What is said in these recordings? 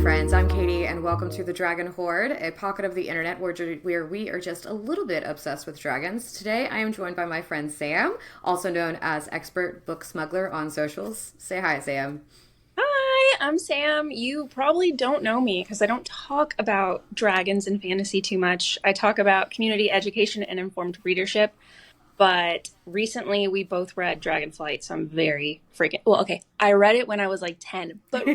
friends. I'm Katie, and welcome to the Dragon Horde, a pocket of the internet where we are just a little bit obsessed with dragons. Today, I am joined by my friend Sam, also known as Expert Book Smuggler on socials. Say hi, Sam. Hi, I'm Sam. You probably don't know me because I don't talk about dragons and fantasy too much. I talk about community education and informed readership. But recently we both read Dragonflight, so I'm very freaking well, okay. I read it when I was like 10, but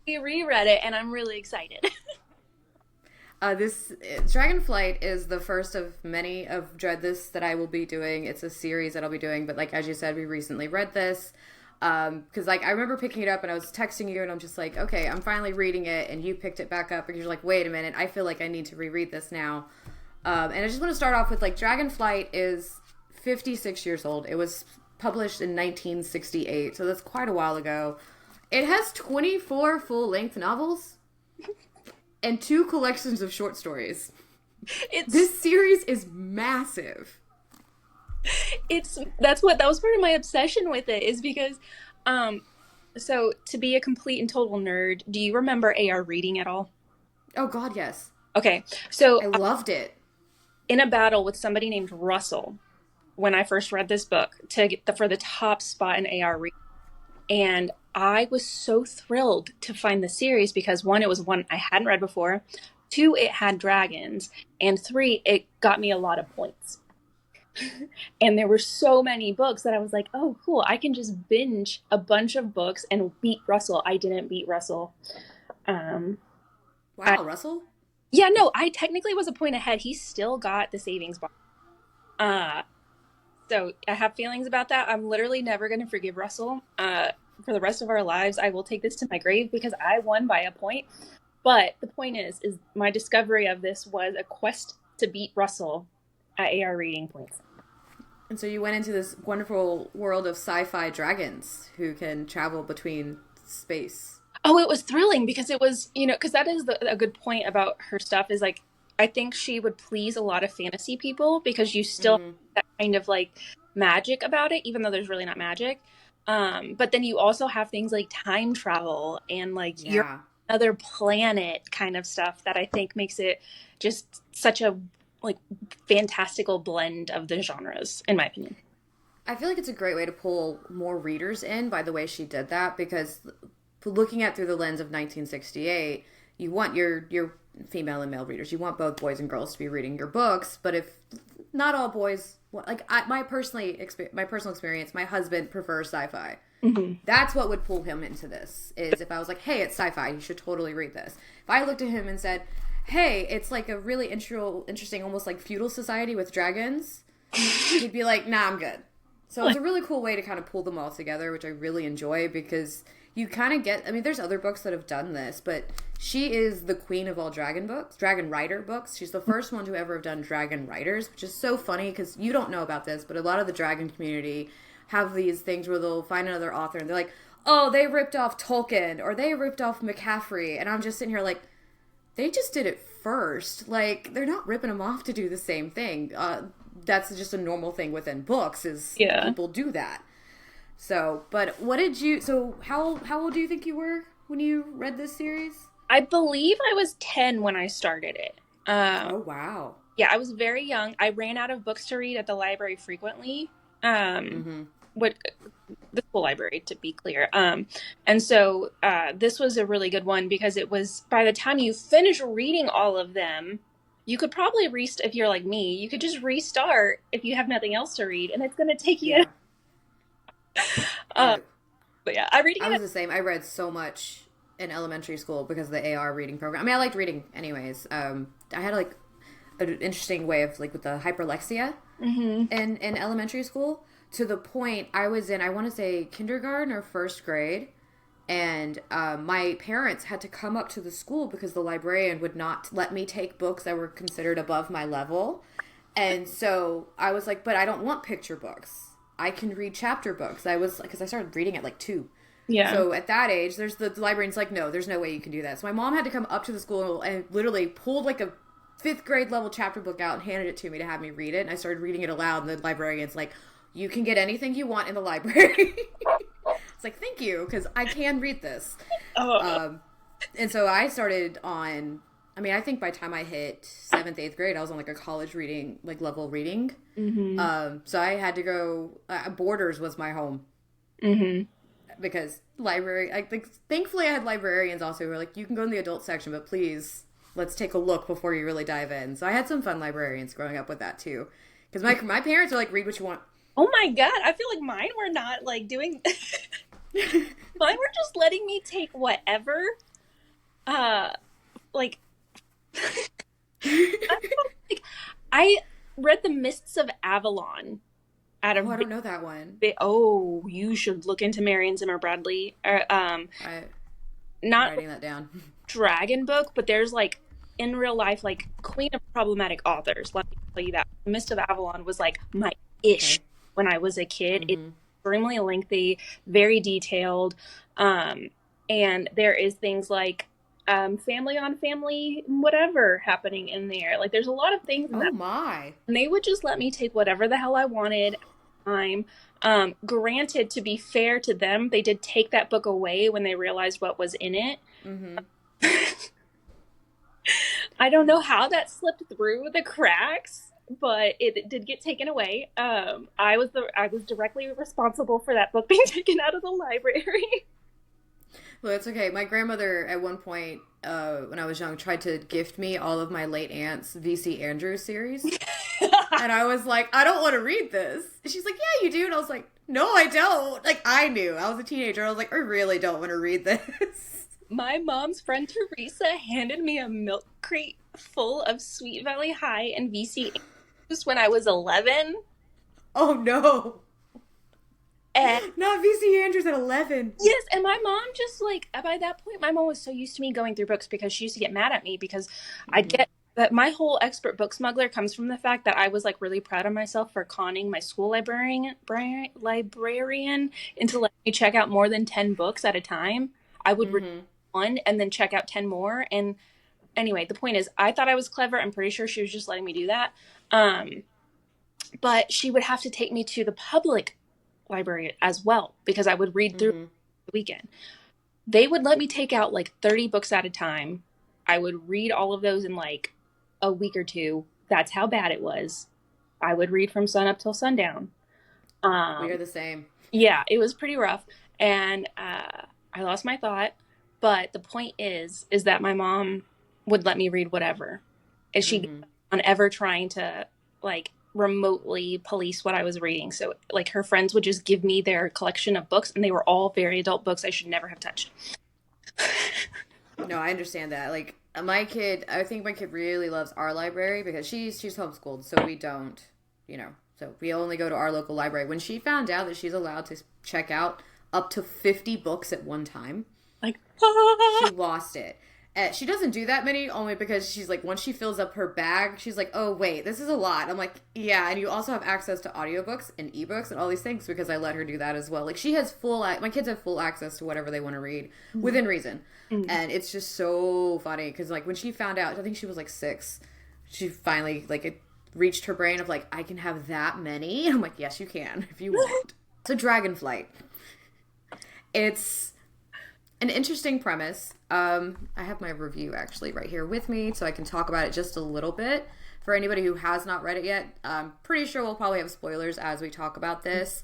we reread it and I'm really excited. This Dragonflight is the first of many of Dread This that I will be doing. It's a series that I'll be doing, but like as you said, we recently read this. Because like I remember picking it up and I was texting you and I'm just like, okay, I'm finally reading it, and you picked it back up and you're like, wait a minute, I feel like I need to reread this now. And I just want to start off with like Dragonflight is 56 years old. It was published in 1968, so that's quite a while ago. It has 24 full-length novels and 2 collections of short stories. This series is massive. That was part of my obsession with it, is because so to be a complete and total nerd, do you remember AR reading at all? Oh god, yes. Okay. So I loved it. in a battle with somebody named Russell when I first read this book to get for the top spot in AR reading. And I was so thrilled to find the series because one, it was one I hadn't read before. 2, it had dragons. And 3, it got me a lot of points. And there were so many books that I was like, oh, cool. I can just binge a bunch of books and beat Russell. I didn't beat Russell. Wow, Russell? Yeah, no, I technically was a point ahead. He still got the savings bar. So I have feelings about that. I'm literally never going to forgive Russell. For the rest of our lives, I will take this to my grave because I won by a point. But the point is my discovery of this was a quest to beat Russell at AR reading points. And so you went into this wonderful world of sci-fi dragons who can travel between space. Oh, it was thrilling because it was, because that is a good point about her stuff is like, I think she would please a lot of fantasy people because you still have that kind of like magic about it, even though there's really not magic. But then you also have things like time travel and like your other planet kind of stuff that I think makes it just such a like fantastical blend of the genres, in my opinion. I feel like it's a great way to pull more readers in by the way she did that, because looking at through the lens of 1968, you want your female and male readers, you want both boys and girls to be reading your books, but if not all boys, like my personal experience, my husband prefers sci-fi. That's what would pull him into this, is if I was like, hey, it's sci-fi, you should totally read this. If I looked at him and said, hey, it's like a really interesting, almost like feudal society with dragons, he'd be like, nah, I'm good. So it's a really cool way to kind of pull them all together, which I really enjoy, because you kind of get, I mean, there's other books that have done this, but she is the queen of all dragon books, dragon rider books. She's the first one to ever have done dragon riders, which is so funny because you don't know about this, but a lot of the dragon community have these things where they'll find another author and they're like, oh, they ripped off Tolkien or they ripped off McCaffrey. And I'm just sitting here like, they just did it first. Like, they're not ripping them off to do the same thing. That's just a normal thing within books, is people do that. So, but how old do you think you were when you read this series? I believe I was 10 when I started it. Oh, wow. Yeah, I was very young. I ran out of books to read at the library frequently. What the school library, to be clear. And so this was a really good one because it was, by the time you finish reading all of them, you could probably if you're like me, you could just restart if you have nothing else to read, and it's going to take you. But yeah, I was the same. I read so much in elementary school because of the AR reading program. I mean, I liked reading anyways. I had like an interesting way of like with the hyperlexia in elementary school, to the point I was in, I want to say kindergarten or first grade, and my parents had to come up to the school because the librarian would not let me take books that were considered above my level. And so I was like, but I don't want picture books. I can read chapter books. Because I started reading at like 2. Yeah. So at that age, there's the librarian's like, no, there's no way you can do that. So my mom had to come up to the school and literally pulled like a 5th grade level chapter book out and handed it to me to have me read it. And I started reading it aloud, and the librarian's like, you can get anything you want in the library. It's like, thank you, because I can read this. And so I started on, I mean, I think by the time I hit 7th, 8th grade, I was on like a college reading, like level reading. Mm-hmm. So I had to go, Borders was my home Mm-hmm. because library, I think, thankfully I had librarians also who were like, you can go in the adult section, but please, let's take a look before you really dive in. So I had some fun librarians growing up with that too. Because my parents are like, read what you want. Oh my God. I feel like mine were not like doing, mine were just letting me take whatever. Uh, like, I, like, I read The Mists of Avalon at a Oh, I don't know that one. oh, you should look into Marion Zimmer Bradley. I'm Not writing that down. dragon book, but there's like in real life, like queen of problematic authors. Let me tell you that. The Mist of Avalon was like my ish Okay. when I was a kid. It's Mm-hmm. extremely lengthy, very detailed. Um, and there is things like family on family, whatever happening in there. Like there's a lot of things in Oh that. my. And they would just let me take whatever the hell I wanted at the time. Granted, to be fair to them, they did take that book away when they realized what was in it. Mm-hmm. I don't know how that slipped through the cracks, but it did get taken away. I was directly responsible for that book being taken out of the library. Well, it's okay. My grandmother, at one point, when I was young, tried to gift me all of my late aunt's V.C. Andrews series. And I was like, I don't want to read this. And she's like, yeah, you do. And I was like, no, I don't. Like, I knew. I was a teenager. I was like, I really don't want to read this. My mom's friend Teresa handed me a milk crate full of Sweet Valley High and VC just when I was 11. Oh, no. And Not V.C. Andrews at 11. yes, and my mom just like by that point, my mom was so used to me going through books because she used to get mad at me because I'd Mm-hmm. get that my whole expert book smuggler comes from the fact that I was like really proud of myself for conning my school librarian into letting me check out more than 10 books at a time. I would read Mm-hmm. one and then check out 10 more. And anyway, the point is, I thought I was clever. I'm pretty sure she was just letting me do that. Um, but she would have to take me to the public library as well because I would read through Mm-hmm. the weekend. They would let me take out like 30 books at a time. I would read all of those in like a week or two. That's how bad it was. I would read from sun up till sundown. We are Um, the same. yeah, it was pretty rough, and I lost my thought. But the point is that my mom would let me read whatever, and she Mm-hmm. on ever trying to like remotely police what I was reading. So like her friends would just give me their collection of books, and they were all very adult books I should never have touched. No, I understand that. Like, my kid, I think my kid really loves our library because she's homeschooled, so we don't, so we only go to our local library. When she found out that she's allowed to check out up to 50 books at one time, Like, she lost it. She doesn't do that many only because she's like, once she fills up her bag, she's like, oh, wait, this is a lot. I'm like, yeah, and you also have access to audiobooks and ebooks and all these things because I let her do that as well. Like, she has my kids have full access to whatever they want to read within reason. mm, And it's just so funny because, like, when she found out, I think she was like 6, she finally, like, it reached her brain of, like, I can have that many. And I'm like, yes, you can if you want. So, Dragonflight. It's an interesting premise. I have my review actually right here with me, so I can talk about it just a little bit. For anybody who has not read it yet, I'm pretty sure we'll probably have spoilers as we talk about this.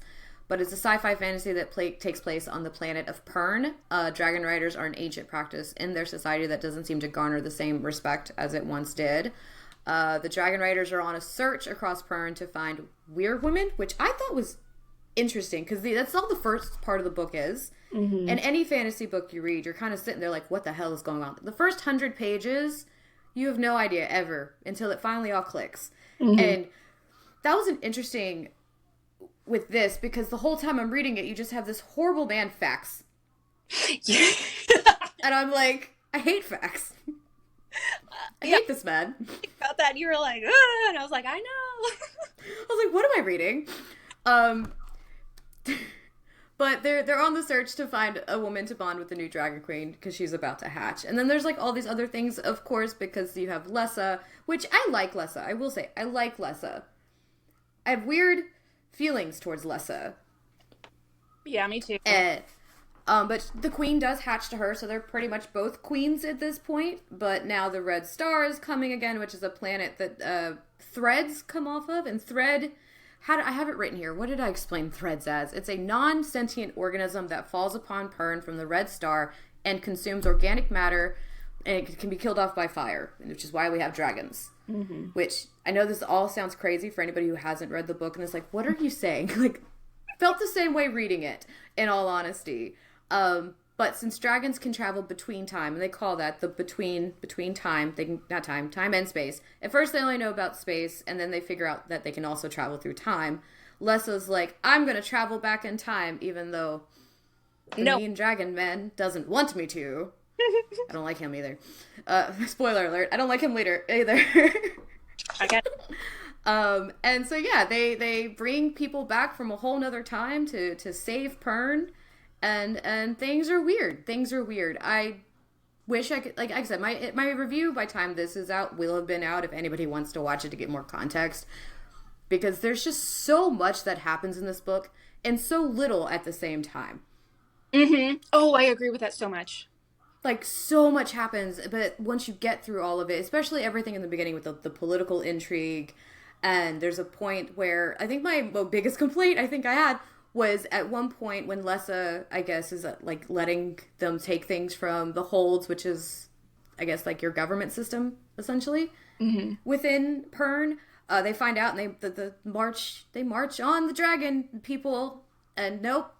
But it's a sci-fi fantasy that takes place on the planet of Pern. Dragon riders are an ancient practice in their society that doesn't seem to garner the same respect as it once did. The dragon riders are on a search across Pern to find weird women, which I thought was interesting because that's all the first part of the book is. mhm, In any fantasy book you read, you're kind of sitting there like, what the hell is going on? The first 100 pages, you have no idea ever until it finally all clicks. mhm. And that was an interesting with this because the whole time I'm reading it, you just have this horrible man Fax. Yeah. And I'm like, I hate Fax. I Yeah, hate this man. about that. You were like, "Ah," and I was like, I know. I was like, what am I reading? Um, but they're on the search to find a woman to bond with the new Dragon Queen because she's about to hatch. And then there's like all these other things, of course, because you have Lessa, which I like Lessa. I will say, I like Lessa. I have weird feelings towards Lessa. Yeah, me too. And But the queen does hatch to her, so they're pretty much both queens at this point. But now the red star is coming again, which is a planet that threads come off of. And thread, I have it written here. What did I explain threads as? It's a non-sentient organism that falls upon Pern from the red star and consumes organic matter, and it can be killed off by fire, which is why we have dragons. Mm-hmm. Which, I know this all sounds crazy for anybody who hasn't read the book, and it's like, what are you saying? Like, felt the same way reading it, in all honesty. But since dragons can travel between time, and they call that the between time, they can, not time and space. At first they only know about space, and then they figure out that they can also travel through time. Lessa's like, I'm going to travel back in time, even though the mean dragon man doesn't want me to. I don't like him either. Spoiler alert, I don't like him either. I got and so yeah, they bring people back from a whole nother time to save Pern. And things are weird. I wish I could, like I said, my review by time this is out will have been out if anybody wants to watch it to get more context. Because there's just so much that happens in this book and so little at the same time. Mm-hmm. Oh, I agree with that so much. Like, so much happens, but once you get through all of it, especially everything in the beginning with the political intrigue, and there's a point where, I think my biggest complaint I had was at one point when Lessa, I guess, is like letting them take things from the holds, which is, I guess, like your government system, essentially, within Pern. They find out and they march on the dragon people, and nope,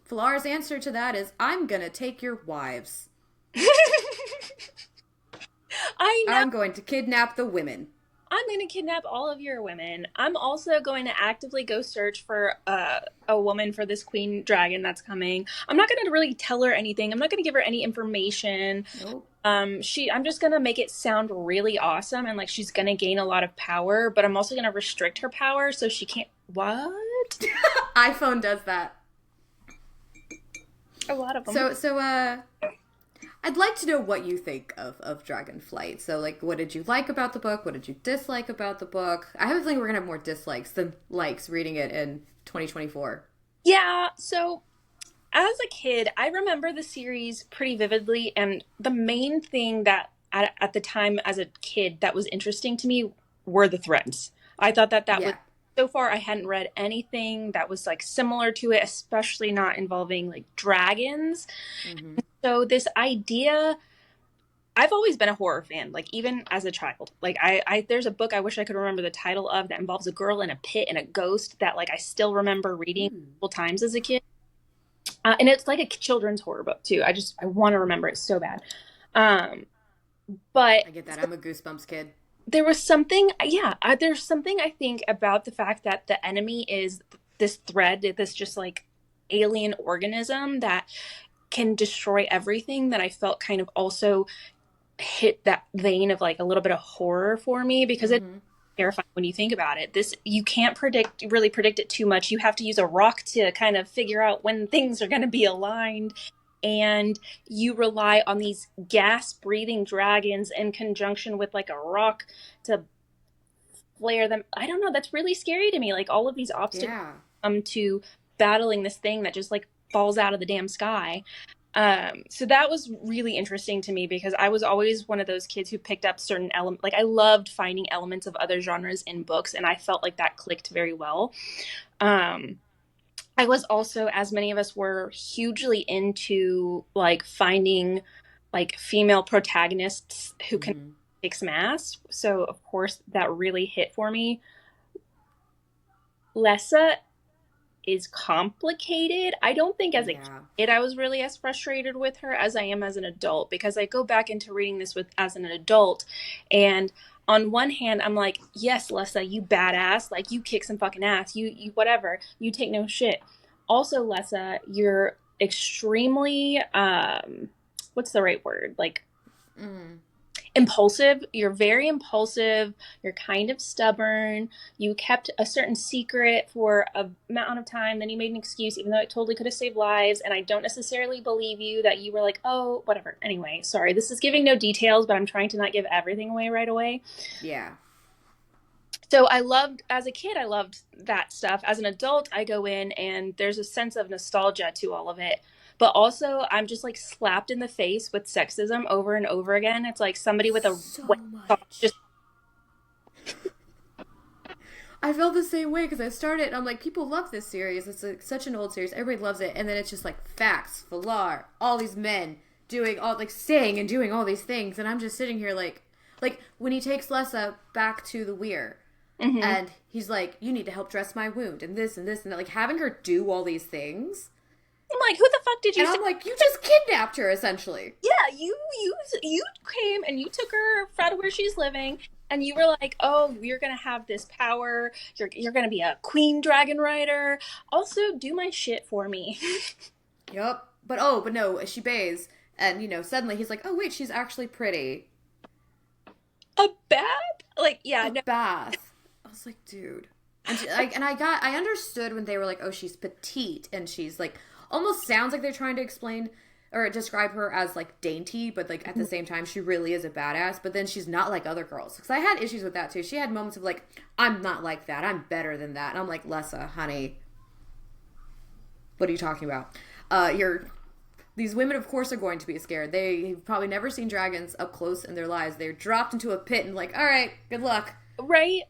Flar's answer to that is, I'm gonna take your wives. I know. I'm going to kidnap the women. I'm going to kidnap all of your women. I'm also going to actively go search for a woman for this queen dragon that's coming. I'm not going to really tell her anything. I'm not going to give her any information. Nope. I'm just going to make it sound really awesome and like she's going to gain a lot of power, but I'm also going to restrict her power so she can't. What? iPhone does that. A lot of them. So I'd like to know what you think of Dragonflight. So, like, what did you like about the book? What did you dislike about the book? I have a feeling we're going to have more dislikes than likes reading it in 2024. Yeah, so as a kid, I remember the series pretty vividly, and the main thing that at the time as a kid that was interesting to me were the threads. I thought that was, so far I hadn't read anything that was like similar to it, especially not involving like dragons. Mm-hmm. So this idea, I've always been a horror fan, like even as a child. Like I there's a book I wish I could remember the title of that involves a girl in a pit and a ghost that like I still remember reading multiple times as a kid. And it's like a children's horror book too. I want to remember it so bad. But I get that. I'm a Goosebumps kid. There was something, there's something I think about the fact that the enemy is this thread, this just like alien organism that can destroy everything, that I felt kind of also hit that vein of like a little bit of horror for me, because it's terrifying when you think about it. You can't really predict it too much. You have to use a rock to kind of figure out when things are going to be aligned. And you rely on these gas-breathing dragons in conjunction with like a rock to flare them. I don't know. That's really scary to me. Like all of these obstacles come to battling this thing that just like falls out of the damn sky. So that was really interesting to me because I was always one of those kids who picked up certain elements. Like I loved finding elements of other genres in books, and I felt like that clicked very well. I was also, as many of us were, hugely into like finding like female protagonists who can kick some ass. So of course that really hit for me. Lessa is complicated. I don't think as a kid I was really as frustrated with her as I am as an adult, because I go back into reading this as an adult, and on one hand I'm like, yes, Lessa, you badass, like you kick some fucking ass, you whatever, you take no shit. Also, Lessa, you're extremely what's the right word, like impulsive. You're very impulsive. You're kind of stubborn. You kept a certain secret for a amount of time. Then you made an excuse, even though it totally could have saved lives. And I don't necessarily believe you that you were like, oh, whatever. Anyway, sorry. This is giving no details, but I'm trying to not give everything away right away. Yeah. So as a kid, I loved that stuff. As an adult, I go in and there's a sense of nostalgia to all of it. but also I'm just like slapped in the face with sexism over and over again. It's like somebody with a So white top just much. I felt the same way because I started and I'm like, people love this series. It's like such an old series. Everybody loves it. And then it's just like facts, Valar, all these men doing all, like, saying and doing all these things. And I'm just sitting here like when he takes Lessa back to the Weir hmm. and he's like, you need to help dress my wound and this and this and that. Like, having her do all these things. I'm like, who the fuck did you And say? I'm like, you just kidnapped her, essentially. Yeah, you came and you took her out of where she's living, and you were like, "Oh, you're gonna have this power. You're gonna be a queen dragon rider. Also, do my shit for me." Yep. But no, she bathes. And, suddenly he's like, oh, wait, she's actually pretty. A bath? Like, yeah, A no, bath. I was like, dude. I understood when they were like, oh, she's petite and she's like, almost sounds like they're trying to explain or describe her as like dainty, but like at the same time, she really is a badass. But then she's not like other girls. Because I had issues with that too. She had moments of like, I'm not like that. I'm better than that. And I'm like, Lessa, honey, what are you talking about? These women, of course, are going to be scared. They've probably never seen dragons up close in their lives. They're dropped into a pit and like, all right, good luck. right?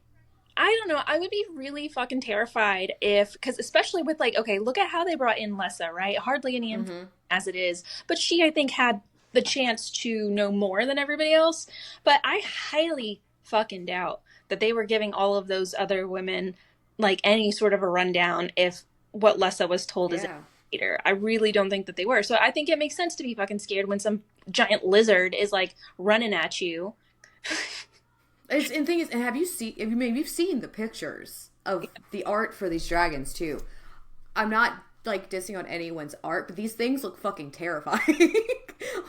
I don't know. I would be really fucking terrified if, because especially with like, okay, look at how they brought in Lessa, right? Hardly any influence Mm-hmm. as it is, but she, I think, had the chance to know more than everybody else. But I highly fucking doubt that they were giving all of those other women like any sort of a rundown if what Lessa was told as a Yeah. leader. I really don't think that they were. So I think it makes sense to be fucking scared when some giant lizard is like running at you. And thing is, and maybe you've seen the pictures of the art for these dragons too. I'm not like dissing on anyone's art, but these things look fucking terrifying.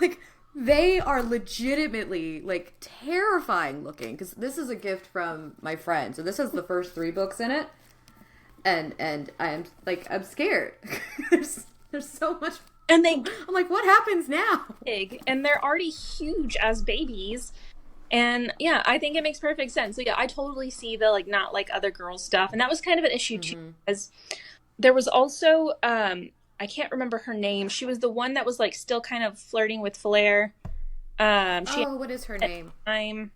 Like, they are legitimately like terrifying looking. Because this is a gift from my friend, so this has the first 3 books in it, and I'm scared. there's so much. And they I'm like, what happens now? big and they're already huge as babies. And yeah, I think it makes perfect sense. So yeah, I totally see the like not like other girls stuff. And that was kind of an issue too, Mm-hmm. because there was also I can't remember her name. She was the one that was like still kind of flirting with Flair. She Oh, what is her had name? time.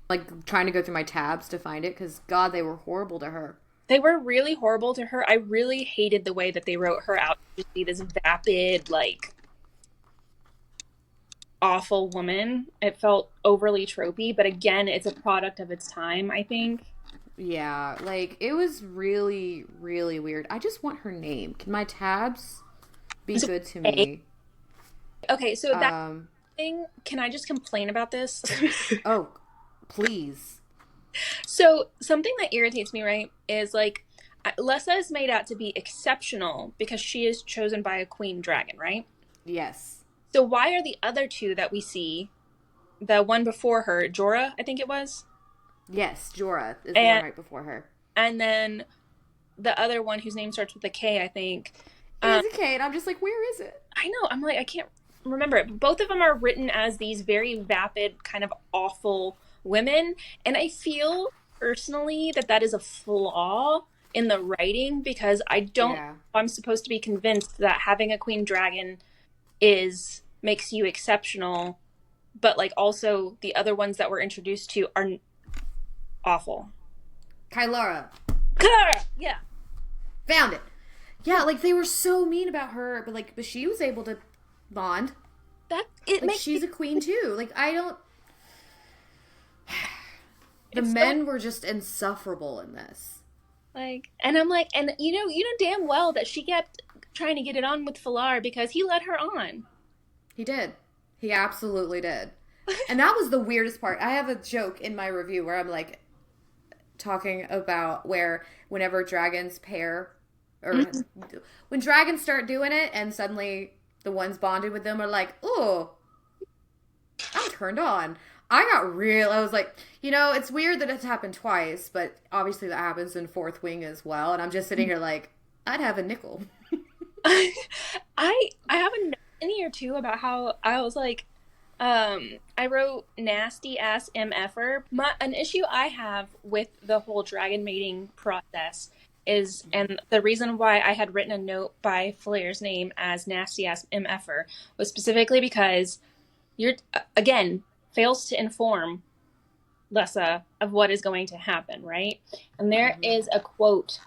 Like, trying to go through my tabs to find it because God, they were horrible to her. They were really horrible to her. I really hated the way that they wrote her out to just be this vapid, like awful woman. It felt overly tropey, but again, it's a product of its time, I think. Yeah, like, it was really, really weird. I just want her name. Can my tabs be So, good to okay, me? okay, so that Um, thing, can I just complain about this? oh, please. So, something that irritates me, right, is like Lessa is made out to be exceptional because she is chosen by a queen dragon, right? Yes. So, why are the other two that we see, the one before her, Jorah, I think it was, Yes, Jorah is the one and right before her. then the other one whose name starts with a K, I think. It Um, is a K, and I'm just like, where is it? I know, I'm like, I can't remember it. Both of them are written as these very vapid, kind of awful women, and I feel personally that that is a flaw in the writing because I don't. Yeah. I'm supposed to be convinced that having a queen dragon is makes you exceptional, but like also the other ones that we're introduced to are awful. Kylara. Yeah, Found it. Yeah, like, they were so mean about her, but she was able to bond. that it Like, makes she's a queen too. Like, I don't. The it's so men were just insufferable in this. like, and I'm like, and you know damn well that she kept trying to get it on with Falar because he let her on. He did. He absolutely did. And that was the weirdest part. I have a joke in my review where I'm like talking about where whenever dragons pair or when dragons start doing it and suddenly the ones bonded with them are like, "Oh, I'm turned on." I was like, it's weird that it's happened twice, but obviously that happens in Fourth Wing as well. And I'm just sitting here like, I'd have a nickel. I have a note in here too about how I was like, I wrote nasty ass MFer. An issue I have with the whole dragon mating process is, and the reason why I had written a note by Flair's name as nasty ass MFer was specifically because you're, again, fails to inform Lessa of what is going to happen, right? And there is a quote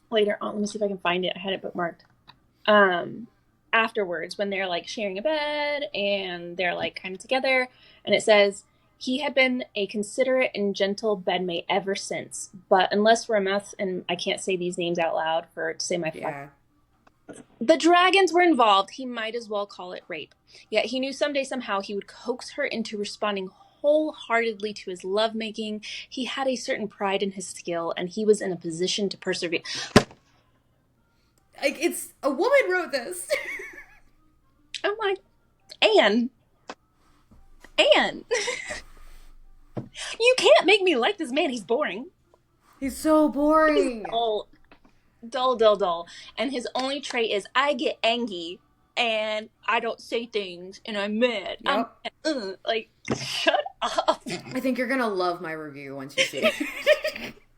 later on. Let me see if I can find it. I had it bookmarked. Afterwards, when they're like sharing a bed and they're like kind of together, and it says, he had been a considerate and gentle bedmate ever since, but unless Rameth, and I can't say these names out loud to say my the dragons were involved, he might as well call it rape. Yet he knew someday somehow he would coax her into responding wholeheartedly to his lovemaking. He had a certain pride in his skill, and he was in a position to persevere. Like, it's a woman wrote this. I'm like, Anne, you can't make me like this man. He's boring. He's so boring. He's dull. And his only trait is, I get angry and I don't say things and I'm mad. Yep. Like, shut up. I think you're gonna love my review once you see it.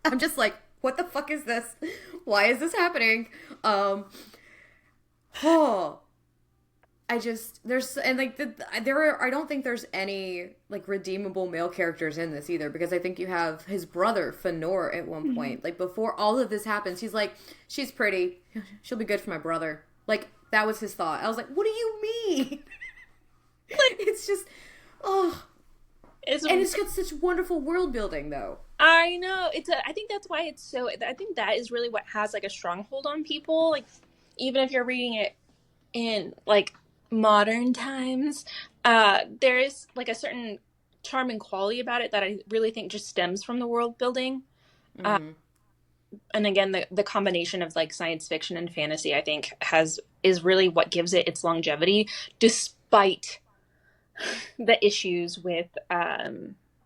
I'm just like, what the fuck is this? Why is this happening? I don't think there's any like redeemable male characters in this either, because I think you have his brother Fëanor at one point. Like, before all of this happens, he's like, she's pretty, she'll be good for my brother. Like, that was his thought. I was like, what do you mean? Like, it's just, and it's got such wonderful world building though. I know. I think that's why it's so, I think that is really what has like a stronghold on people. Like, even if you're reading it in like modern times, there is like a certain charm and quality about it that I really think just stems from the world building. And again, the combination of like science fiction and fantasy, I think is really what gives it its longevity, despite the issues with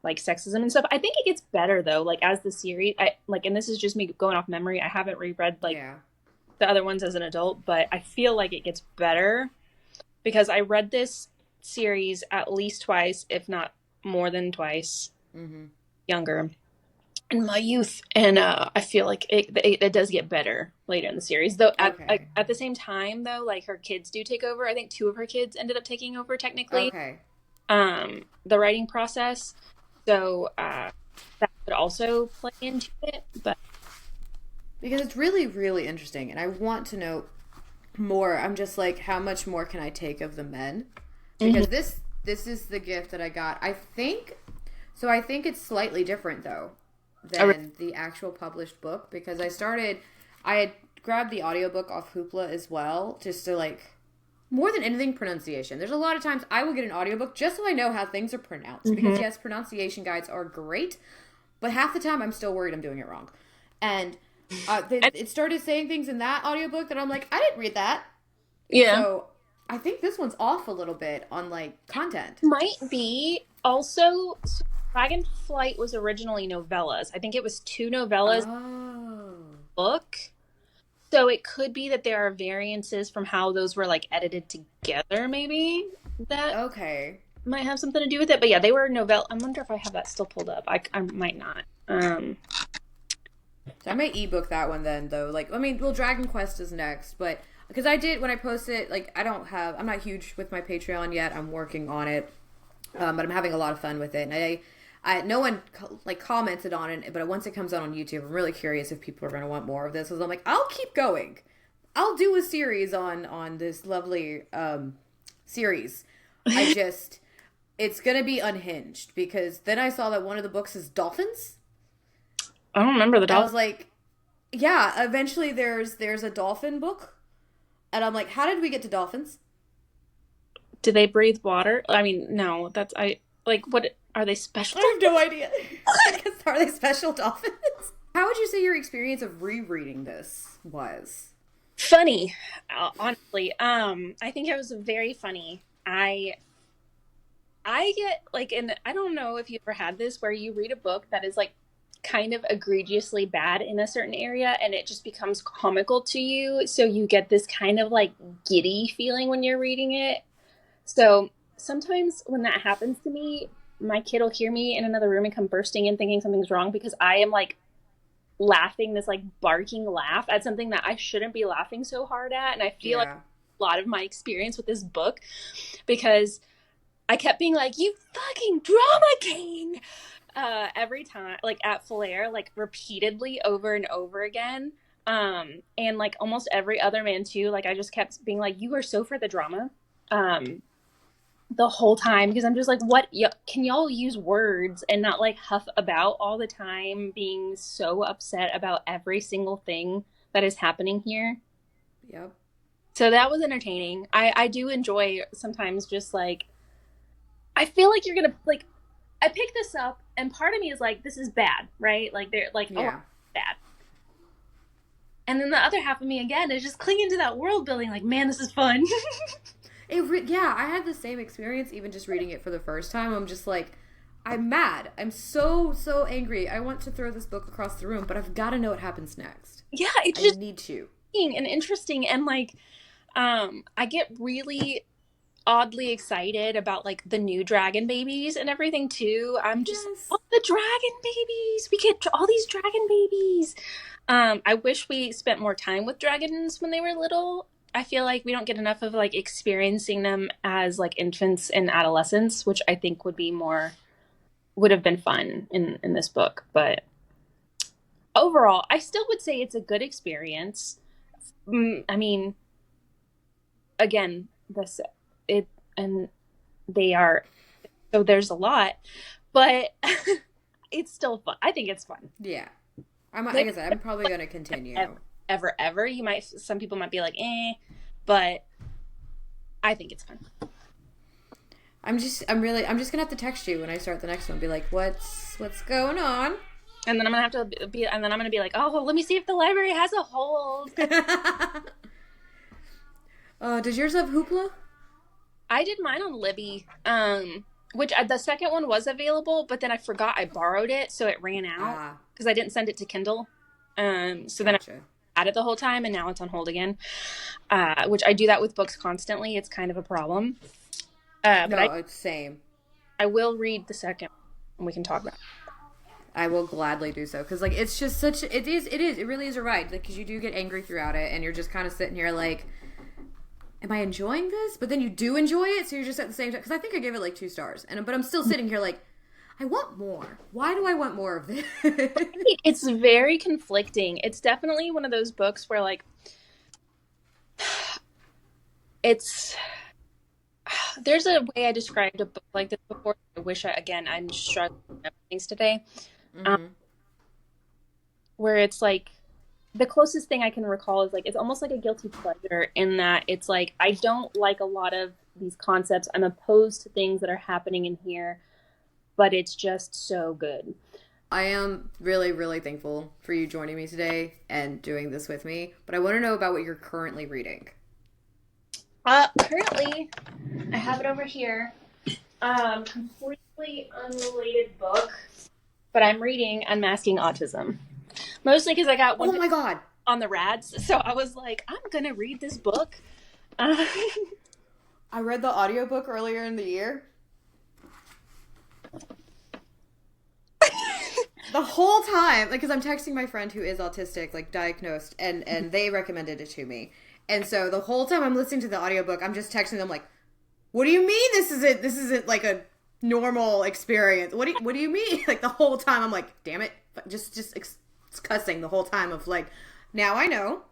like sexism and stuff. I think it gets better though, like as the series, and this is just me going off memory. I haven't reread the other ones as an adult, but I feel like it gets better because I read this series at least twice, if not more than twice, younger in my youth, and I feel like it does get better later in the series. Though at the same time, though, like her kids do take over. I think 2 of her kids ended up taking over technically. The writing process, so that could also play into it, but because it's really, really interesting, and I want to know more. I'm just like, how much more can I take of the men? Because this is the gift that I got. I think it's slightly different though than the actual published book, because I had grabbed the audiobook off Hoopla as well, just to like, more than anything, pronunciation. There's a lot of times I will get an audiobook just so I know how things are pronounced, because yes, pronunciation guides are great, but half the time I'm still worried I'm doing it wrong. And it started saying things in that audiobook that I'm like, I didn't read that. Yeah. So I think this one's off a little bit on like content. Might be. Also, so Dragonflight was originally novellas. I think it was 2 novellas book. So it could be that there are variances from how those were like edited together, maybe. That might have something to do with it. But yeah, they were novella. I wonder if I have that still pulled up. I might not. So I may ebook that one then, though. Like, I mean, well, Dragon Quest is next, but because I did when I posted, like, I'm not huge with my Patreon yet. I'm working on it, but I'm having a lot of fun with it. And no one like commented on it, but once it comes out on YouTube, I'm really curious if people are going to want more of this. So I'm like, I'll keep going. I'll do a series on this lovely series. It's going to be unhinged, because then I saw that one of the books is dolphins. I don't remember the dolphin. I was like, yeah, eventually there's a dolphin book. And I'm like, how did we get to dolphins? Do they breathe water? I mean, no, what are they special? I have no idea. Are they special dolphins? How would you say your experience of rereading this was? Funny, honestly. I think it was very funny. I get like, and I don't know if you ever had this where you read a book that is like kind of egregiously bad in a certain area and it just becomes comical to you, so you get this kind of like giddy feeling when you're reading it. So sometimes when that happens to me, my kid will hear me in another room and come bursting in thinking something's wrong, because I am like laughing this like barking laugh at something that I shouldn't be laughing so hard at. And I feel like Yeah. a lot of my experience with this book, because I kept being like, you fucking drama king, every time, like at Flair, like repeatedly over and over again. And like almost every other man too, like I just kept being like, you are so for the drama. The whole time, because I'm just like, what, can y'all use words and not like huff about all the time, being so upset about every single thing that is happening here. Yep. So that was entertaining. I do enjoy sometimes just like, I feel like you're gonna like, I pick this up and part of me is like, this is bad, right? Like they're like, oh, Yeah. bad. And then the other half of me again is just clinging to that world building, like, man, this is fun. Yeah, I had the same experience even just reading it for the first time. I'm just like, I'm mad. I'm so angry. I want to throw this book across the room, but I've got to know what happens next. Yeah, it's I just need to. and interesting, and like I get really oddly excited about like the new dragon babies and everything too. I'm just like, Yes. oh, the dragon babies. We get all these dragon babies. I wish we spent more time with dragons when they were little. I feel like we don't get enough of like experiencing them as like infants and adolescents, which I think would have been fun in this book. But overall, I still would say it's a good experience. I mean, again, this it and they are, so there's a lot, but it's still fun. I think it's fun. Yeah. Like Like, I said, I'm probably going to continue. ever. Some people might be like, but I think it's fun. I'm just gonna have to text you when I start the next one. Be like, what's going on? And then I'm gonna have to be, and then I'm gonna be like, oh, well, let me see if the library has a hold. Does yours have Hoopla? I did mine on Libby, which the second one was available, but then I forgot I borrowed it, so it ran out because I didn't send it to Kindle. So then Gotcha. I had it the whole time, and now it's on hold again. Which I do that with books constantly. It's kind of a problem. But No, it's same. I will read the second, and we can talk about it. I will gladly do so because like it's just such it really is a ride because you do get angry throughout it and you're just kind of sitting here like, am I enjoying this? But then you do enjoy it, so you're just at the same time. Because I think I gave it like 2 stars, but I'm still sitting here like, I want more. Why do I want more of this? It's very conflicting. It's definitely one of those books where like it's there's a way I described a book like this before. I wish I'm struggling with things today. Mm-hmm. Where it's like the closest thing I can recall is like it's almost like a guilty pleasure in that it's like I don't like a lot of these concepts. I'm opposed to things that are happening in here, but it's just so good. I am really, really thankful for you joining me today and doing this with me. But I want to know about what you're currently reading. Currently, I have it over here. Completely unrelated book, but I'm reading Unmasking Autism. Mostly because I got one Oh my god! on the rads, so I was like, I'm gonna read this book. I read the audiobook earlier in the year. The whole time, like, because I'm texting my friend who is autistic, like, diagnosed, and they recommended it to me. And so the whole time I'm listening to the audiobook, I'm just texting them like, what do you mean this isn't like a normal experience? What do you mean? Like, the whole time I'm like, damn it. Just cussing the whole time of like, now I know.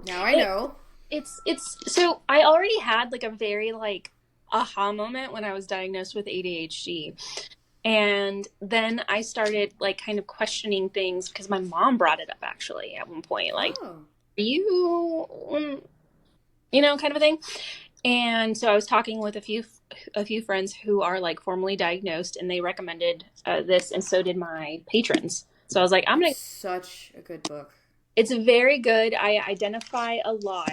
Now I know. It's so I already had like a very like aha moment when I was diagnosed with ADHD. And then I started like kind of questioning things because my mom brought it up actually at one point, like, Oh. you kind of a thing. And so I was talking with a few friends who are like formally diagnosed, and they recommended this, and so did my patrons. So I was like, It's such a good book. It's very good. I identify a lot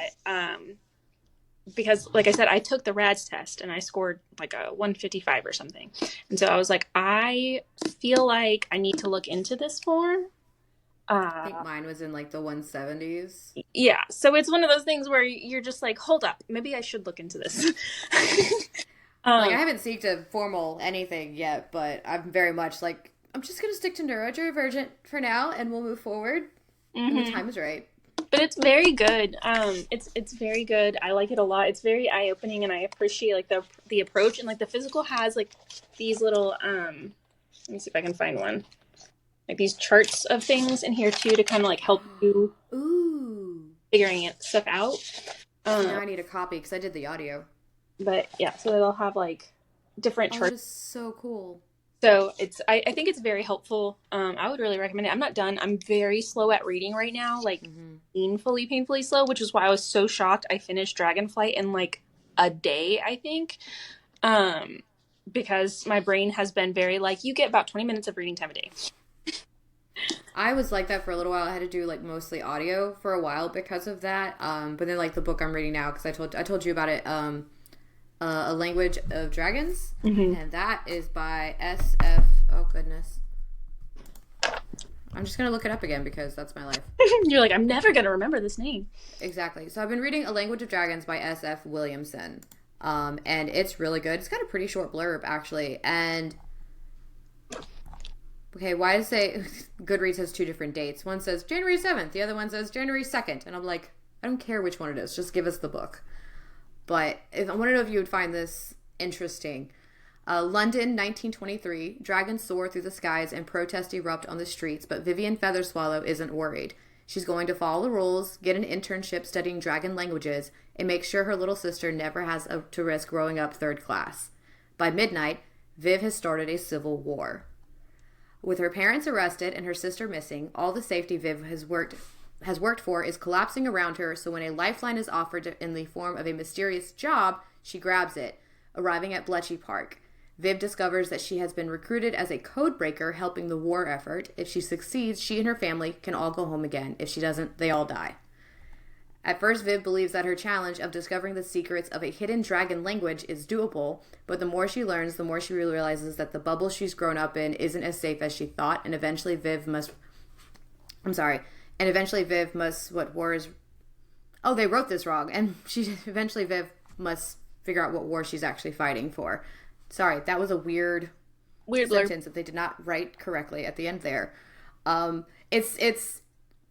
because, like I said, I took the RADS test and I scored like a 155 or something. And so I was like, I feel like I need to look into this more. I think mine was in like the 170s. Yeah. So it's one of those things where you're just like, hold up, maybe I should look into this. Like, I haven't seeked a formal anything yet, but I'm very much like, I'm just gonna stick to neurodivergent for now, and we'll move forward when the Hmm. time is right. But it's very good. It's very good. I like it a lot. It's very eye opening, and I appreciate like the approach and like the physical has like these little Let me see if I can find one. Like these charts of things in here too to kind of like help you Ooh. figuring it stuff out. See, now Um, I need a copy because I did the audio. but yeah, so they'll have like different Oh, that charts. is so cool. So I think it's very helpful. I would really recommend it. I'm not done. I'm very slow at reading right now, like Hmm. painfully slow, which is why I was so shocked. I finished Dragonflight in like a day, I think. Um, because my brain has been very like, you get about 20 minutes of reading time a day. I was like that for a little while. I had to do like mostly audio for a while because of that. But then like the book I'm reading now, because I told you about it. A Language of Dragons, Hmm. and that is by S.F. Oh goodness, I'm just gonna look it up again because that's my life. You're like, I'm never gonna remember this name. Exactly. So I've been reading A Language of Dragons by S.F. Williamson, and it's really good. It's got a pretty short blurb actually, and okay, why does it say Goodreads has two different dates? One says January 7th, the other one says January 2nd, and I'm like, I don't care which one it is. Just give us the book. But I want to know if you would find this interesting. London, 1923. Dragons soar through the skies and protests erupt on the streets, but Vivian Featherswallow isn't worried. She's going to follow the rules, get an internship studying dragon languages, and make sure her little sister never has to risk growing up third class. By midnight, Viv has started a civil war. With her parents arrested and her sister missing, all the safety Viv has worked for is collapsing around her, so when a lifeline is offered in the form of a mysterious job, she grabs it, arriving at Bletchley Park. Viv discovers that she has been recruited as a code breaker helping the war effort. If she succeeds, she and her family can all go home again. If she doesn't, they all die. At first, Viv believes that her challenge of discovering the secrets of a hidden dragon language is doable, but the more she learns, the more she realizes that the bubble she's grown up in isn't as safe as she thought, and eventually Viv must. I'm sorry. And eventually Viv must. What war is. Oh, they wrote this wrong. And eventually Viv must figure out what war she's actually fighting for. Sorry, that was a weird Weird blurb. sentence that they did not write correctly at the end there. It's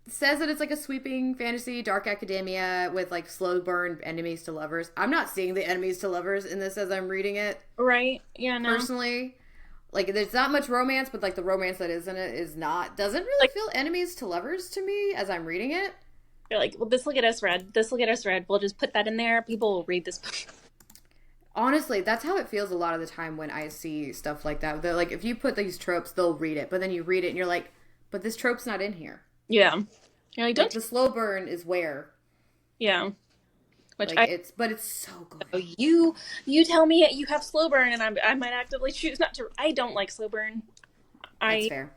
says that it's like a sweeping fantasy, dark academia with like slow burn enemies to lovers. I'm not seeing the enemies to lovers in this as I'm reading it Right? Yeah, no. personally. Like there's not much romance, but like the romance that is in it is not doesn't really Like feel enemies to lovers to me as I'm reading it. you're like, well, this will get us read. This will get us read. We'll just put that in there. People will read this book. Honestly, that's how it feels a lot of the time when I see stuff like that. They're like, if you put these tropes, they'll read it, but then you read it and you're like, but this trope's not in here. Yeah. You're like, Like don't. the slow burn is where, Yeah. Which like but it's so good. you tell me you have slow burn, and I might actively choose not to. I don't like slow burn. That's I fair.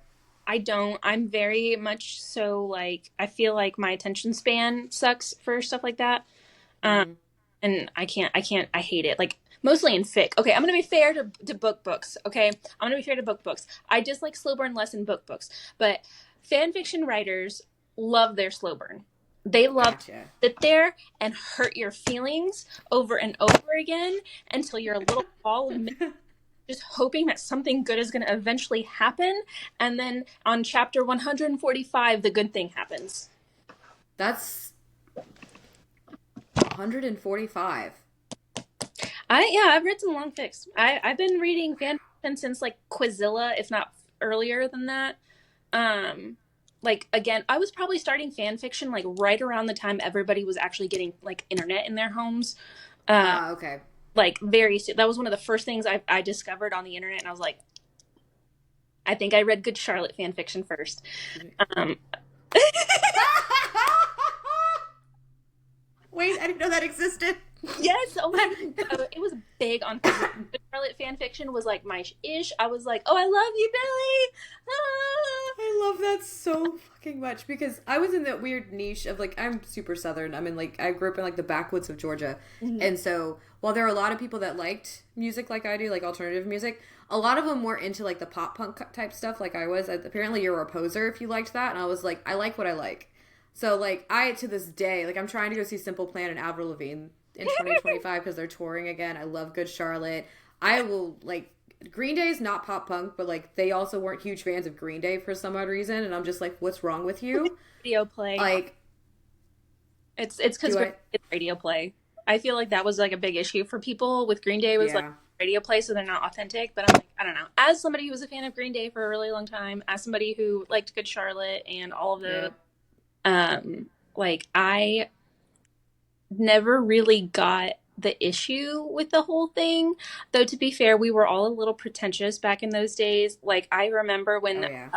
I don't. I'm very much so like I feel like my attention span sucks for stuff like that. Um, Hmm. and I hate it. Like mostly in fic. Okay, I'm gonna be fair to books. Okay, I'm gonna be fair to books. I dislike slow burn less in books, but fan fiction writers love their slow burn. They love to Gotcha. sit there and hurt your feelings over and over again until you're a little ball of just hoping that something good is going to eventually happen, and then on chapter 145 the good thing happens. That's 145. I've read some long fics. I've been reading fan fiction since like Quizilla, if not earlier than that. Like again, I was probably starting fan fiction like right around the time everybody was actually getting like internet in their homes. Okay. Like very soon. That was one of the first things I discovered on the internet, and I was like, I think I read Good Charlotte fan fiction first. Um, Wait, I didn't know that existed. Yes, oh my god, it was big on Facebook. Good Charlotte fan fiction was like my ish. I was like, oh, I love you, Billy. Ah. I love that so fucking much because I was in that weird niche of like I'm super southern. I mean like I grew up in like the backwoods of Georgia. Mhm. And so while there are a lot of people that liked music like I do, like alternative music, a lot of them were into like the pop punk type stuff like I was. Apparently you're a poser if you liked that, and I was like I like what I like. So like I to this day like I'm trying to go see Simple Plan and Avril Lavigne in 2025 because they're touring again. I love Good Charlotte. I will like Green Day's not pop punk, but like they also weren't huge fans of Green Day for some odd reason, and I'm just like, what's wrong with you? Radio play. Like, It's because do Green I? Day is radio play. I feel like that was like a big issue for people with Green Day was like Yeah, radio play, so they're not authentic. But I'm like, I don't know. As somebody who was a fan of Green Day for a really long time, as somebody who liked Good Charlotte and all of yeah. the, um, like I never really got the issue with the whole thing. Though to be fair, we were all a little pretentious back in those days. Like I remember Oh when yeah.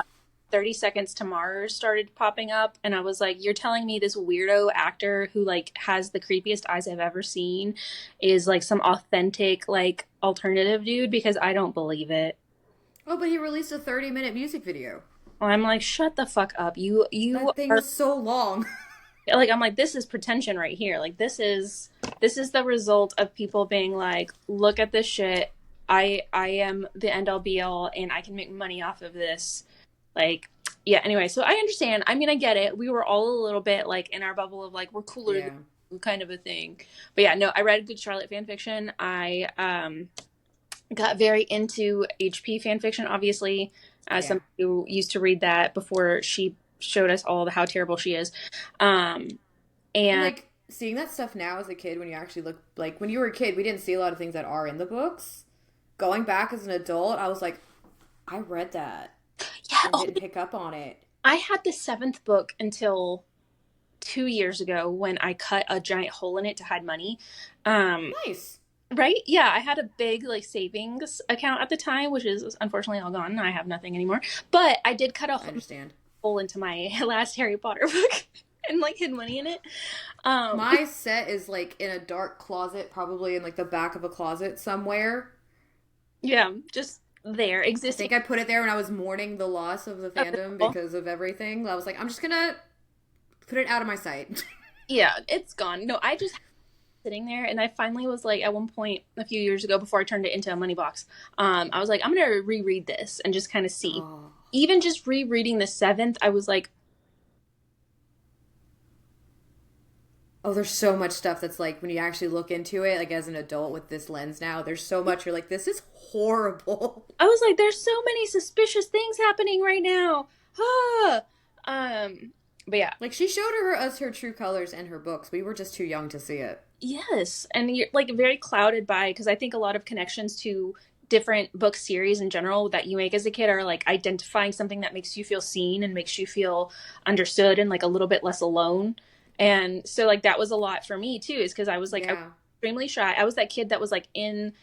30 Seconds to Mars started popping up, and I was like, you're telling me this weirdo actor who like has the creepiest eyes I've ever seen is like some authentic like alternative dude, because I don't believe it. Oh, but he released a 30-minute music video. I'm like, shut the fuck up. You That thing are was so long. like, I'm like, this is pretension right here. Like this is the result of people being like, look at this shit. I am the end all be all and I can make money off of this. Like, yeah, anyway, so I understand. I mean, I get it. We were all a little bit like in our bubble of like we're cooler than Yeah. you kind of a thing. But yeah, no, I read Good Charlotte fan fiction. I got very into HP fan fiction, obviously, as Yeah. somebody who used to read that before she showed us all the how terrible she is. Um And and like seeing that stuff now as a kid, when you actually look, like when you were a kid, we didn't see a lot of things that are in the books. Going back as an adult, I was like, I read that yeah, and oh, didn't pick up on it. I had the seventh book until 2 years ago when I cut a giant hole in it to hide money. Um Nice. Right? Yeah, I had a big like savings account at the time, which is unfortunately all gone. I have nothing anymore. But I did cut a I understand. hole into my last Harry Potter book and like hid money in it. Um, My set is like in a dark closet, probably in like the back of a closet somewhere. yeah, just there I existing. think I put it there when I was mourning the loss of the fandom because of everything. I was like, I'm just gonna put it out of my sight. Yeah, it's gone. No, I just sitting there and I finally was like at one point a few years ago before I turned it into a money box. I was like, I'm gonna reread this and just kind of see. Oh. Even just rereading the seventh, I was like, Oh, there's so much stuff that's like when you actually look into it, like as an adult with this lens now, there's so much you're like, this is horrible. there's so many suspicious things happening right now. Ah. But yeah, Like she showed us her true colors in her books. We were just too young to see it. yes, and you're like very clouded by because I think a lot of connections to different book series in general that you make as a kid are like identifying something that makes you feel seen and makes you feel understood and like a little bit less alone. And so like that was a lot for me too, is because I was like I was Yeah. extremely shy. I was that kid that was like in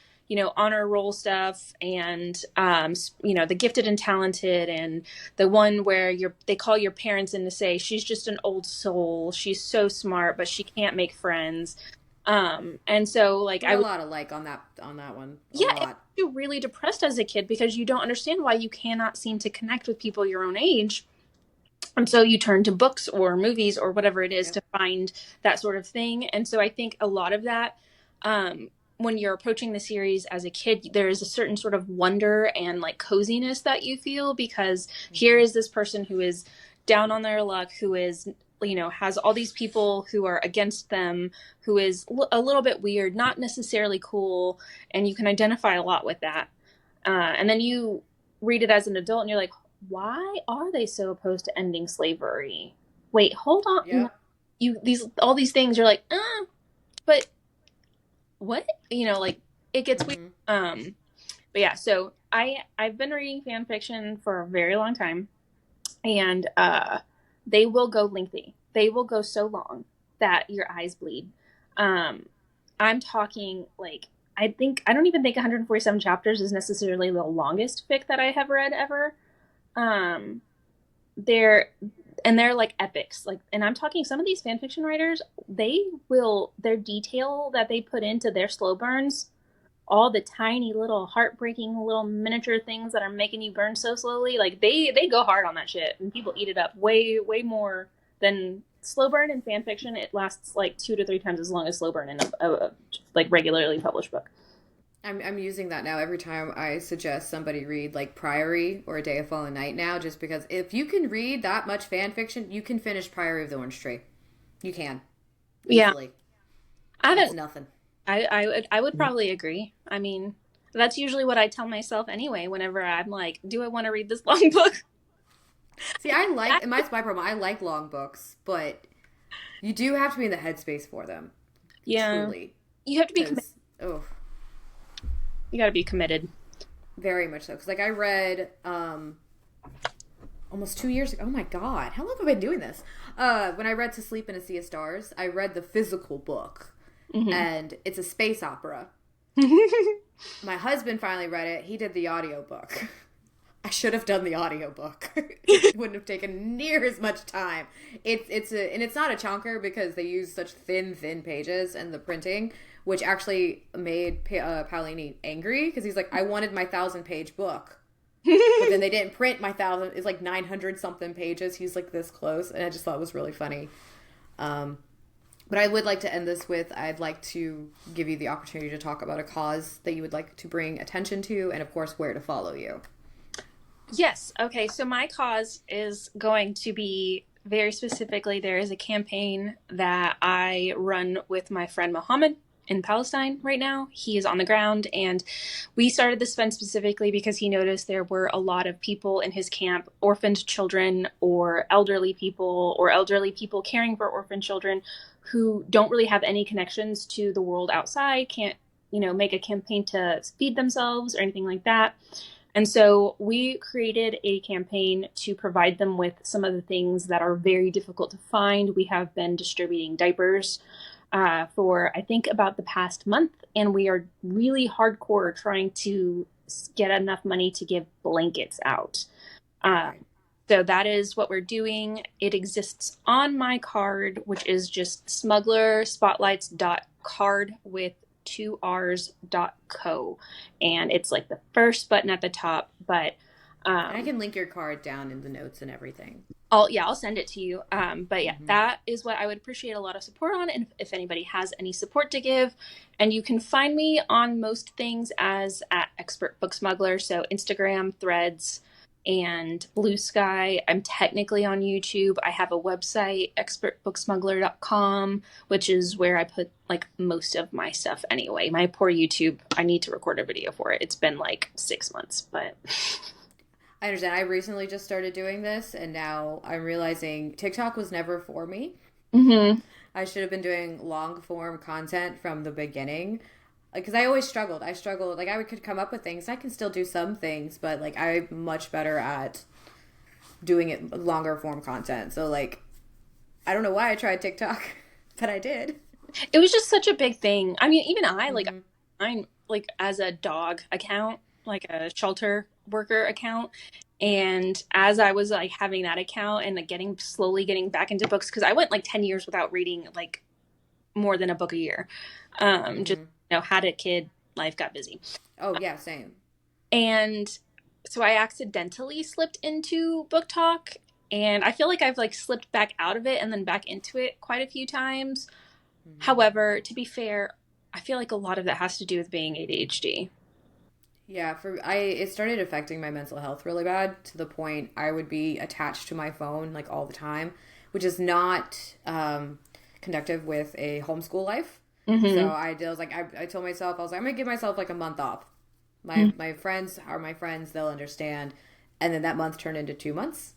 honor roll stuff and the gifted and talented and the one where they call your parents in to say she's just an old soul, she's so smart but she can't make friends. And so like We're a lot alike on that one. A yeah, it makes lot. you really depressed as a kid because you don't understand why you cannot seem to connect with people your own age. And so you turn to books or movies or whatever it is Yep. to find that sort of thing. And so I think a lot of that, when you're approaching the series as a kid, there is a certain sort of wonder and like coziness that you feel because here Mhm. is this person who is down on their luck, who is, has all these people who are against them, who is a little bit weird, not necessarily cool. And you can identify a lot with that. And then you read it as an adult and you're like, why are they so opposed to ending slavery? Wait, hold on. No, Yep. all these things you're like, but what? Like it gets weird. Hmm. But yeah, so I've been reading fan fiction for a very long time, and they will go lengthy. They will go so long that your eyes bleed. Um, I'm talking like I don't even think 147 chapters is necessarily the longest fic that I have read ever. Um, they're they're like epics. Like, and I'm talking some of these fan fiction writers, their detail that they put into their slow burns, all the tiny little heartbreaking little miniature things that are making you burn so slowly. Like they go hard on that shit, and people eat it up way more than slow burn in fan fiction. It lasts like 2 to 3 times as long as slow burn in a like regularly published book. I'm using that now every time I suggest somebody read like Priory or A Day of Fallen Night now, just because if you can read that much fan fiction, you can finish Priory of the Orange Tree. You can Yeah, easily. I It's haven't. nothing. I would probably agree. I mean, That's usually what I tell myself anyway, whenever I'm like, do I want to read this long book? See, I like, and that's my problem. I like long books, but you do have to be in the headspace for them, Yeah. truly. You have to be committed. Because, oh, You got to be committed. very much so. Because, like, I read almost 2 years ago. Oh my God, how long have I been doing this? When I read To Sleep in a Sea of Stars, I read the physical book, and it's a space opera. My husband finally read it. He did the audiobook. I should have done the audiobook. It wouldn't have taken near as much time. And it's not a chunker because they use such thin pages and the printing, which actually made Paolini angry because he's like, I wanted my 1,000-page book, but then they didn't print my 1,000. It's like 900 something pages. He's like this close, and I just thought it was really funny. But I would like to end this with, I'd like to give you the opportunity to talk about a cause that you would like to bring attention to, and of course, where to follow you. Yes. Okay. So my cause is going to be very specifically, there is a campaign that I run with my friend Mohammed in Palestine right now. He is on the ground, and we started this fund specifically because he noticed there were a lot of people in his camp, orphaned children or elderly people caring for orphaned children who don't really have any connections to the world outside, can't, make a campaign to feed themselves or anything like that. And so we created a campaign to provide them with some of the things that are very difficult to find. We have been distributing diapers for, I think, about the past month, and we are really hardcore trying to get enough money to give blankets out. So that is what we're doing. It exists on my card, which is just smugglerspotlights.card with 2rs.co, and it's like the first button at the top. But And I can link your card down in the notes and everything. I'll send it to you. But yeah, Mm-hmm. that is what I would appreciate a lot of support on, and if anybody has any support to give. And you can find me on most things as at Expert Book Smuggler, so Instagram, Threads, and Blue Sky. I'm technically on YouTube. I have a website, expertbooksmuggler.com, which is where I put like most of my stuff anyway. My poor YouTube, I need to record a video for it. It's been like 6 months, but I understand. I recently just started doing this, and now I'm realizing TikTok was never for me. mm-hmm. I should have been doing long form content from the beginning. Because I always struggled. Like, I could come up with things. I can still do some things, but, like, I'm much better at doing it longer form content. So, like, I don't know why I tried TikTok, but I did. It was just such a big thing. I mean, even I like Mm-hmm. I'm like as a dog account, like a shelter worker account. And as I was like having that account and like slowly getting back into books, because I went like 10 years without reading like more than a book a year. Just Mm-hmm. had a kid, life got busy. Oh, yeah, same. And so I accidentally slipped into book talk, and I feel like I've like slipped back out of it and then back into it quite a few times. Mm-hmm. However, to be fair, I feel like a lot of that has to do with being ADHD. Yeah, it started affecting my mental health really bad to the point I would be attached to my phone like all the time, which is not conductive with a homeschool life. So Mm-hmm. I was like, I told myself, I was like, I'm gonna give myself like a month off. Mm-hmm. My friends are my friends; they'll understand. And then that month turned into 2 months,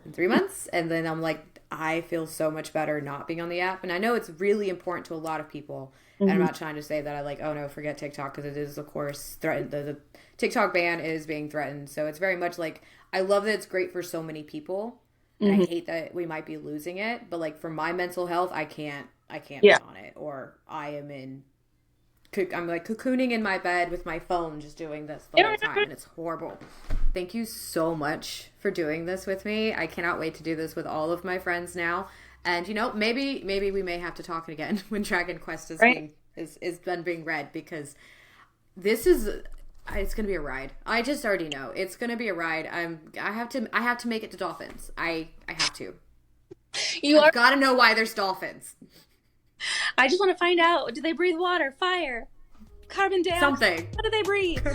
and 3 months, and then I'm like, I feel so much better not being on the app. And I know it's really important to a lot of people. And I'm Mm-hmm. not trying to say that I like, oh no, forget TikTok, because it is of course threatened. The TikTok ban is being threatened, so it's very much like I love that it's great for so many people, and I Mm-hmm. hate that we might be losing it. But like for my mental health, I can't be Yeah. on it, or I'm like cocooning in my bed with my phone, just doing this the whole time, and it's horrible. Thank you so much for doing this with me. I cannot wait to do this with all of my friends now. And maybe we may have to talk again when Dragon Quest Right. is done being read, because this is it's gonna be a ride. I just already know it's gonna be a ride. I have to make it to dolphins. I have to. You are. I've got to know why there's dolphins. I just want to find out. Do they breathe water, fire, carbon dioxide? Something. What do they breathe?